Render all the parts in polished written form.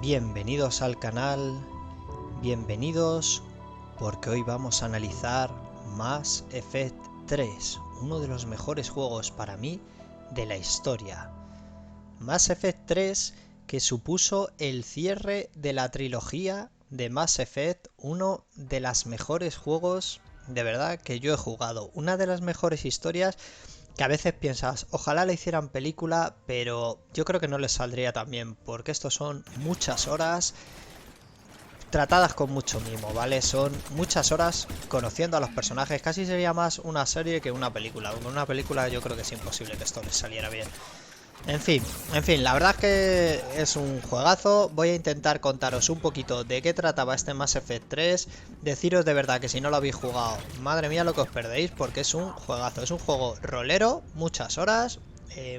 Bienvenidos al canal, bienvenidos porque hoy vamos a analizar Mass Effect 3, uno de los mejores juegos para mí de la historia. Mass Effect 3 que supuso el cierre de la trilogía de Mass Effect, uno de los mejores juegos de verdad que yo he jugado, una de las mejores historias que a veces piensas, ojalá le hicieran película, pero yo creo que no les saldría tan bien, porque estos son muchas horas tratadas con mucho mimo, ¿vale? Son muchas horas conociendo a los personajes, casi sería más una serie que una película. Con una película yo creo que es imposible que esto les saliera bien. En fin, la verdad es que es un juegazo. Voy a intentar contaros un poquito de qué trataba este Mass Effect 3. Deciros de verdad que si no lo habéis jugado, madre mía lo que os perdéis, porque es un juegazo. Es un juego rolero, muchas horas,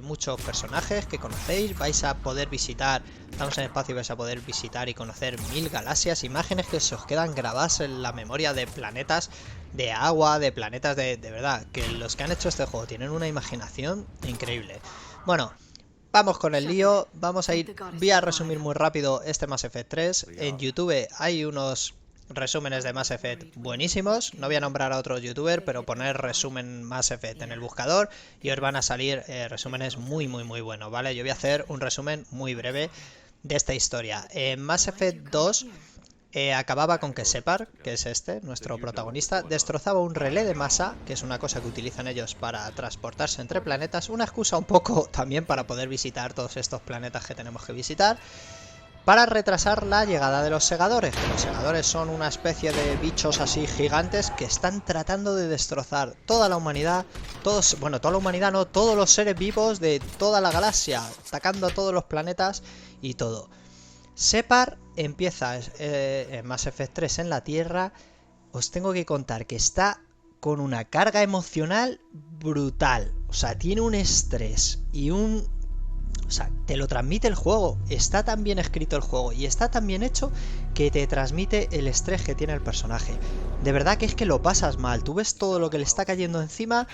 muchos personajes que conocéis. Vais a poder visitar, estamos en el espacio y vais a poder visitar y conocer 1000 galaxias. Imágenes que se os quedan grabadas en la memoria de planetas de agua, de planetas de verdad. Que los que han hecho este juego tienen una imaginación increíble. Bueno, vamos con el lío, voy a resumir muy rápido este Mass Effect 3. En YouTube hay unos resúmenes de Mass Effect buenísimos. No voy a nombrar a otro youtuber, pero poner resumen Mass Effect en el buscador y os van a salir resúmenes muy buenos, ¿vale? Yo voy a hacer un resumen muy breve de esta historia. En Mass Effect 2 acababa con que Shepard, que es nuestro protagonista, destrozaba un relé de masa, que es una cosa que utilizan ellos para transportarse entre planetas, una excusa un poco también para poder visitar todos estos planetas que tenemos que visitar, para retrasar la llegada de los segadores, que los segadores son una especie de bichos así gigantes que están tratando de destrozar toda la humanidad, todos los seres vivos de toda la galaxia, atacando a todos los planetas y todo. Shepard empieza en Mass Effect 3 en la Tierra. Os tengo que contar que está con una carga emocional brutal. O sea, tiene un estrés y un... O sea, te lo transmite el juego. Está tan bien escrito el juego y está tan bien hecho que te transmite el estrés que tiene el personaje. De verdad que es que lo pasas mal. Tú ves todo lo que le está cayendo encima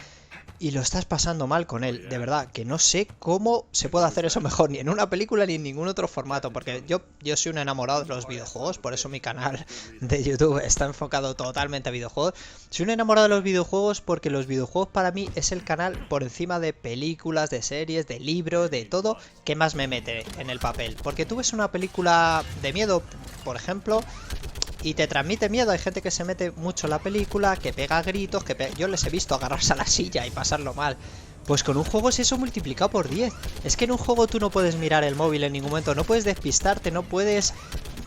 y lo estás pasando mal con él, de verdad, que no sé cómo se puede hacer eso mejor, ni en una película ni en ningún otro formato, porque yo soy un enamorado de los videojuegos, por eso mi canal de YouTube está enfocado totalmente a videojuegos. Soy un enamorado de los videojuegos porque los videojuegos para mí es el canal por encima de películas, de series, de libros, de todo, que más me mete en el papel. Porque tú ves una película de miedo, por ejemplo, y te transmite miedo. Hay gente que se mete mucho en la película, que pega gritos, yo les he visto agarrarse a la silla y pasarlo mal. Pues con un juego es eso multiplicado por 10. Es que en un juego tú no puedes mirar el móvil en ningún momento, no puedes despistarte, no puedes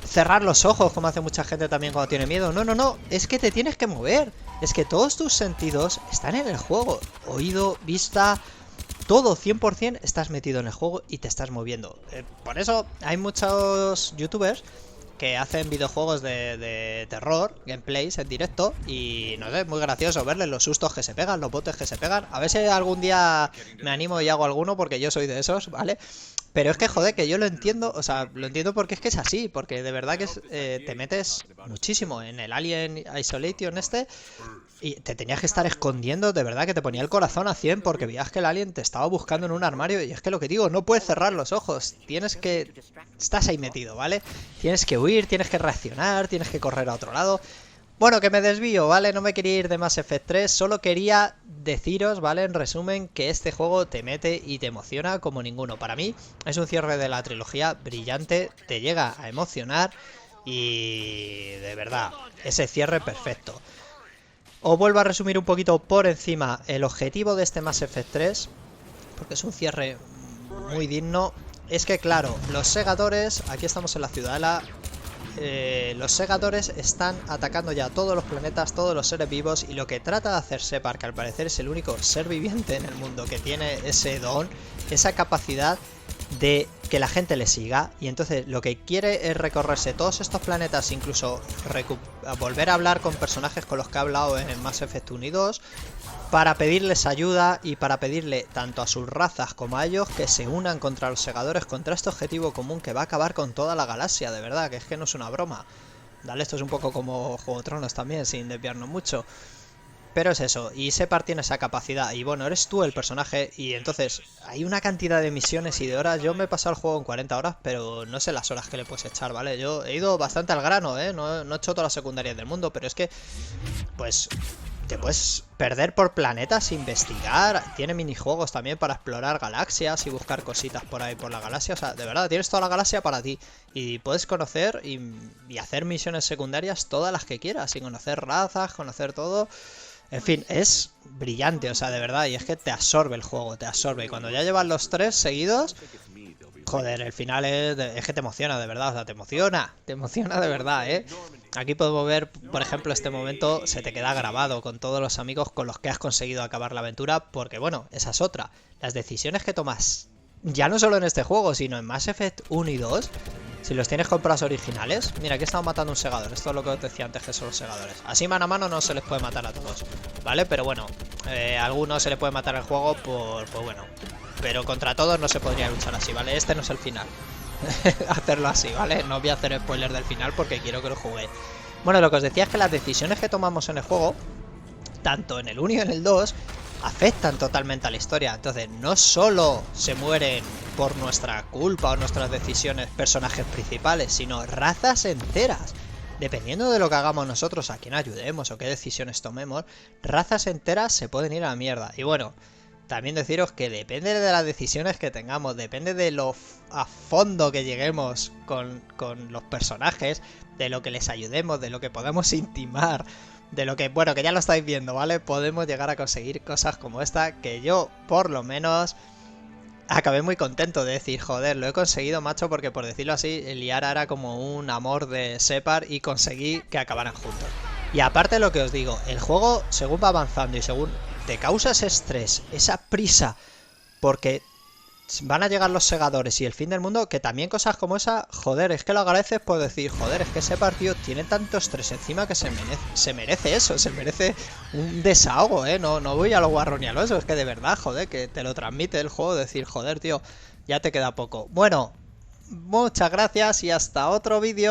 cerrar los ojos como hace mucha gente también cuando tiene miedo. No, es que te tienes que mover. Es que todos tus sentidos están en el juego. Oído, vista... Todo, 100% estás metido en el juego y te estás moviendo. Por eso hay muchos youtubers que hacen videojuegos de terror, gameplays en directo, y no sé, es muy gracioso verles los sustos que se pegan, los botes que se pegan. A ver si algún día me animo y hago alguno, porque yo soy de esos, ¿vale? Pero es que, joder, que yo lo entiendo, o sea, lo entiendo porque es que es así, porque de verdad que te metes muchísimo en el Alien Isolation y te tenías que estar escondiendo, de verdad que te ponía el corazón a 100 porque veías que el alien te estaba buscando en un armario, y es que lo que digo, no puedes cerrar los ojos, estás ahí metido, ¿vale? Tienes que huir, tienes que reaccionar, tienes que correr a otro lado. Bueno, que me desvío, ¿vale? No me quería ir de Mass Effect 3, solo quería deciros, ¿vale? En resumen, que este juego te mete y te emociona como ninguno. Para mí es un cierre de la trilogía brillante, te llega a emocionar y de verdad, ese cierre perfecto. Os vuelvo a resumir un poquito por encima el objetivo de este Mass Effect 3, porque es un cierre muy digno. Es que claro, los segadores, aquí estamos en la ciudadela, los segadores están atacando ya todos los planetas, todos los seres vivos, y lo que trata de hacer Shepard, que al parecer es el único ser viviente en el mundo que tiene ese don, esa capacidad de que la gente le siga, y entonces lo que quiere es recorrerse todos estos planetas, incluso volver a hablar con personajes con los que ha hablado en Mass Effect 1 y 2, para pedirles ayuda y para pedirle tanto a sus razas como a ellos que se unan contra los segadores, contra este objetivo común que va a acabar con toda la galaxia, de verdad, que es que no es una broma. Dale, esto es un poco como Juego de Tronos también, sin desviarnos mucho. Pero es eso, y Separ tiene esa capacidad, y bueno, eres tú el personaje, y entonces hay una cantidad de misiones y de horas. Yo me he pasado el juego en 40 horas, pero no sé las horas que le puedes echar, ¿vale? Yo he ido bastante al grano, ¿eh? No he hecho todas las secundarias del mundo, pero es que, pues, te puedes perder por planetas, investigar. Tiene minijuegos también para explorar galaxias y buscar cositas por ahí por la galaxia. O sea, de verdad, tienes toda la galaxia para ti. Y puedes conocer y hacer misiones secundarias todas las que quieras. Y conocer razas, conocer todo. En fin, es brillante, o sea, de verdad. Y es que te absorbe el juego, te absorbe. Y cuando ya llevas los 3 seguidos, joder, el final es que te emociona, de verdad. O sea, te emociona de verdad, ¿eh? Aquí podemos ver, por ejemplo, este momento se te queda grabado con todos los amigos con los que has conseguido acabar la aventura. Porque, bueno, esa es otra. Las decisiones que tomas, ya no solo en este juego, sino en Mass Effect 1 y 2... Si los tienes comprados originales... Mira, aquí estamos matando un segador. Esto es lo que os decía antes, que son los segadores. Así mano a mano no se les puede matar a todos, ¿vale? Pero bueno, a algunos se le puede matar el juego pues bueno. Pero contra todos no se podría luchar así, ¿vale? Este no es el final. Hacerlo así, ¿vale? No voy a hacer spoiler del final porque quiero que lo juguéis. Bueno, lo que os decía es que las decisiones que tomamos en el juego, tanto en el 1 y en el 2... afectan totalmente a la historia. Entonces no solo se mueren por nuestra culpa o nuestras decisiones personajes principales, sino razas enteras. Dependiendo de lo que hagamos nosotros, a quién ayudemos o qué decisiones tomemos, razas enteras se pueden ir a la mierda. Y bueno, también deciros que depende de las decisiones que tengamos, depende de lo a fondo que lleguemos con los personajes, de lo que les ayudemos, de lo que podamos intimar, de lo que, bueno, que ya lo estáis viendo, ¿vale? Podemos llegar a conseguir cosas como esta, que yo, por lo menos, acabé muy contento de decir, joder, lo he conseguido, macho, porque por decirlo así, Liara era como un amor de Separ y conseguí que acabaran juntos. Y aparte de lo que os digo, el juego, según va avanzando y según te causa ese estrés, esa prisa, porque van a llegar los segadores y el fin del mundo, que también cosas como esa, joder, es que lo agradeces por decir, joder, es que ese partido tiene tanto estrés encima que se merece eso, se merece un desahogo, no voy a lo guarro ni a lo eso, es que de verdad, joder, que te lo transmite el juego, decir, joder, tío, ya te queda poco. Bueno, muchas gracias y hasta otro vídeo.